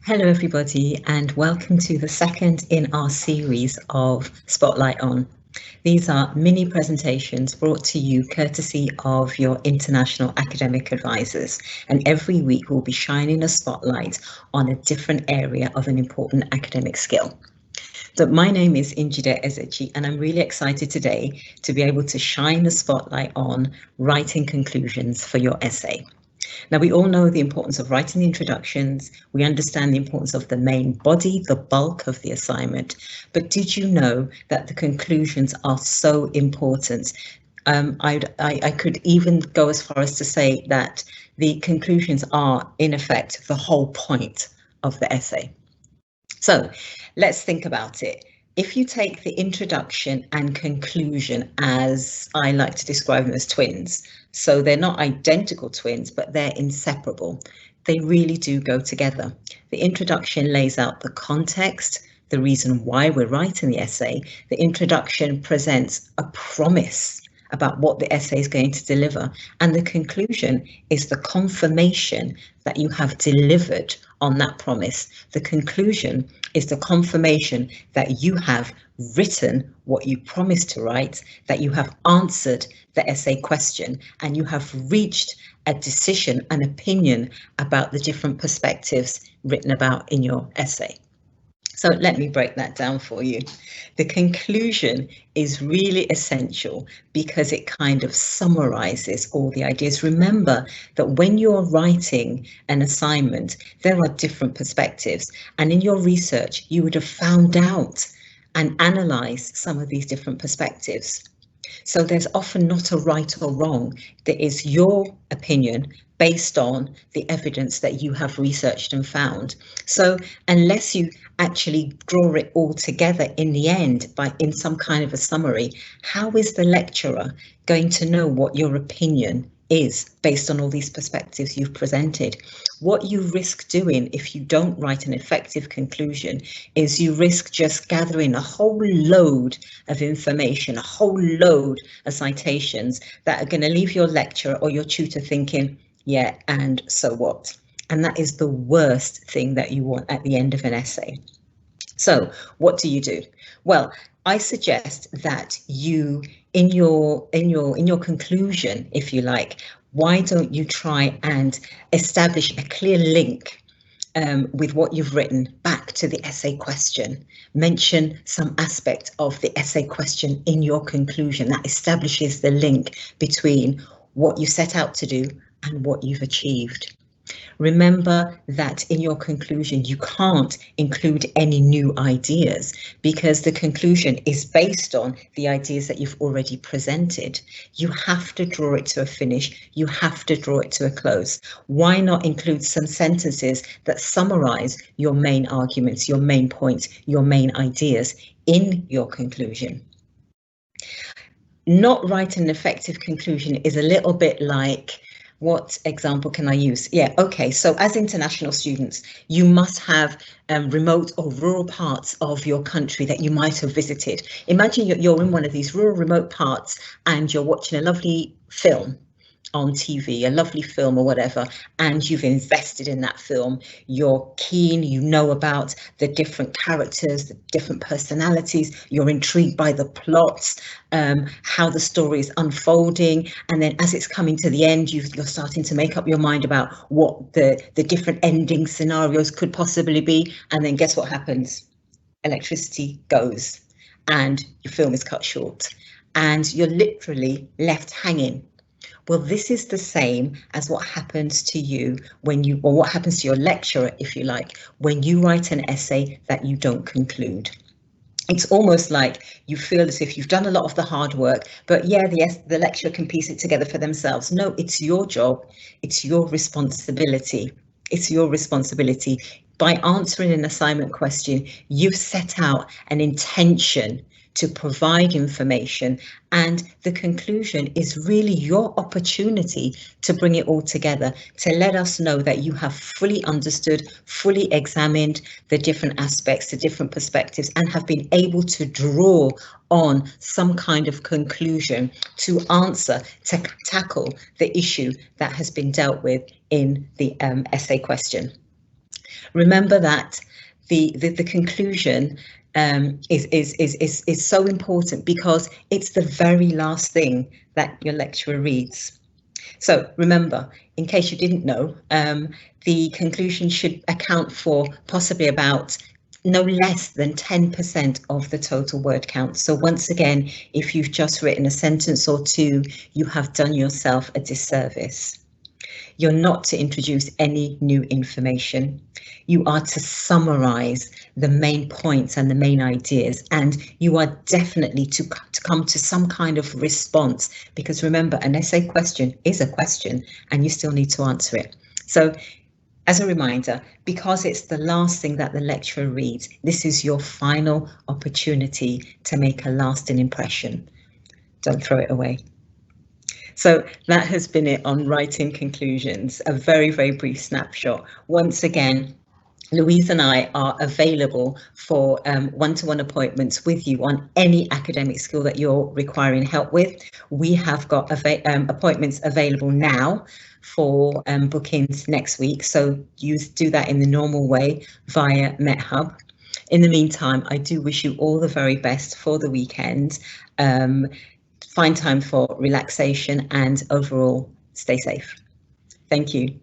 Hello everybody and welcome to the second in our series of Spotlight On. These are mini presentations brought to you courtesy of your international academic advisors, and every week we'll be shining a spotlight on a different area of an important academic skill. So my name is Njide Ezechi and I'm really excited today to be able to shine the spotlight on writing conclusions for your essay. Now, we all know the importance of writing the introductions. We understand the importance of the main body, the bulk of the assignment. But did you know that the conclusions are so important? I could even go as far as to say that the conclusions are, in effect, the whole point of the essay. So let's think about it. If you take the introduction and conclusion, as I like to describe them, as twins, so they're not identical twins, but they're inseparable. They really do go together. The introduction lays out the context, the reason why we're writing the essay. The introduction presents a promise about what the essay is going to deliver, and the conclusion is the confirmation that you have delivered on that promise. The conclusion is the confirmation that you have written what you promised to write, that you have answered the essay question, and you have reached a decision, an opinion about the different perspectives written about in your essay. So let me break that down for you. The conclusion is really essential because it kind of summarizes all the ideas. Remember that when you're writing an assignment, there are different perspectives, and in your research, you would have found out and analyzed some of these different perspectives. So there's often not a right or wrong. There is your opinion based on the evidence that you have researched and found. So unless you actually draw it all together in the end in some kind of a summary, how is the lecturer going to know what your opinion is based on all these perspectives you've presented? What you risk doing if you don't write an effective conclusion is you risk just gathering a whole load of information, a whole load of citations that are going to leave your lecturer or your tutor thinking, yeah, and so what? And that is the worst thing that you want at the end of an essay. So what do? Well, I suggest that you, in your conclusion, if you like, why don't you try and establish a clear link with what you've written back to the essay question. Mention some aspect of the essay question in your conclusion that establishes the link between what you set out to do and what you've achieved. Remember that in your conclusion, you can't include any new ideas because the conclusion is based on the ideas that you've already presented. You have to draw it to a finish. You have to draw it to a close. Why not include some sentences that summarize your main arguments, your main points, your main ideas in your conclusion? Not writing an effective conclusion is a little bit like, what example can I use? Yeah, okay, so as international students, you must have remote or rural parts of your country that you might have visited. Imagine you're in one of these rural remote parts and you're watching a lovely film on TV, a lovely film or whatever, and you've invested in that film. You're keen, you know about the different characters, the different personalities, you're intrigued by the plots, how the story is unfolding, and then as it's coming to the end, you're starting to make up your mind about what the different ending scenarios could possibly be, and then guess what happens? Electricity goes and your film is cut short and you're literally left hanging. Well, this is the same as what happens to you or what happens to your lecturer, if you like, when you write an essay that you don't conclude. It's almost like you feel as if you've done a lot of the hard work, but yeah, the lecturer can piece it together for themselves. No, it's your job. It's your responsibility. It's your responsibility. By answering an assignment question, you've set out an intention to provide information, and the conclusion is really your opportunity to bring it all together, to let us know that you have fully understood, fully examined the different aspects, the different perspectives, and have been able to draw on some kind of conclusion to answer, to tackle the issue that has been dealt with in the essay question. Remember that the conclusion is so important because it's the very last thing that your lecturer reads. So remember, in case you didn't know, the conclusion should account for possibly about no less than 10% of the total word count. So once again, if you've just written a sentence or two, you have done yourself a disservice. You're not to introduce any new information. You are to summarize the main points and the main ideas, and you are definitely to come to some kind of response, because remember, an essay question is a question and you still need to answer it. So as a reminder, because it's the last thing that the lecturer reads, this is your final opportunity to make a lasting impression. Don't throw it away. So that has been it on writing conclusions, a very, very brief snapshot. Once again, Louise and I are available for one-to-one appointments with you on any academic skill that you're requiring help with. We have got appointments available now for bookings next week, so you do that in the normal way via MetHub. In the meantime, I do wish you all the very best for the weekend. Find time for relaxation and overall stay safe. Thank you.